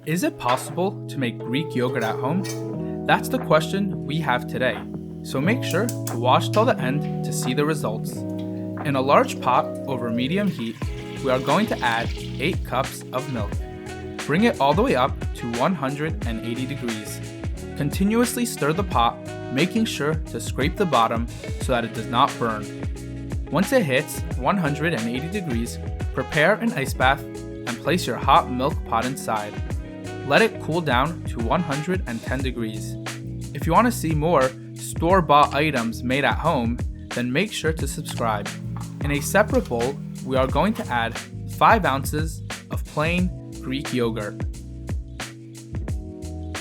Is it possible to make Greek yogurt at home? That's the question we have today, so make sure to watch till the end to see the results. In a large pot over medium heat, we are going to add 8 cups of milk. Bring it all the way up to 180 degrees. Continuously stir the pot, making sure to scrape the bottom so that it does not burn. Once it hits 180 degrees, prepare an ice bath and place your hot milk pot inside. Let it cool down to 110 degrees. If you want to see more store-bought items made at home, then make sure to subscribe. In a separate bowl, we are going to add 5 ounces of plain Greek yogurt.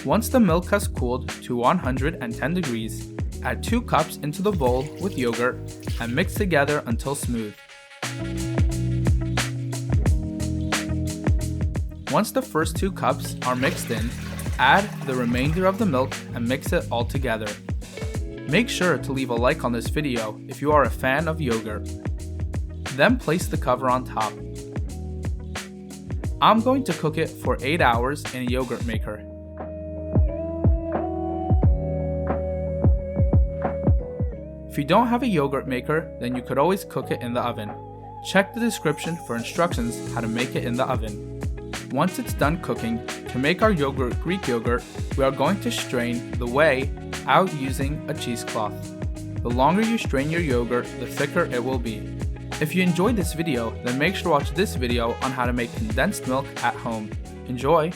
Once the milk has cooled to 110 degrees, add 2 cups into the bowl with yogurt and mix together until smooth. Once the first 2 cups are mixed in, add the remainder of the milk and mix it all together. Make sure to leave a like on this video if you are a fan of yogurt. Then place the cover on top. I'm going to cook it for 8 hours in a yogurt maker. If you don't have a yogurt maker, then you could always cook it in the oven. Check the description for instructions how to make it in the oven. Once it's done cooking, to make our Greek yogurt, we are going to strain the whey out using a cheesecloth. The longer you strain your yogurt, the thicker it will be. If you enjoyed this video, then make sure to watch this video on how to make condensed milk at home. Enjoy!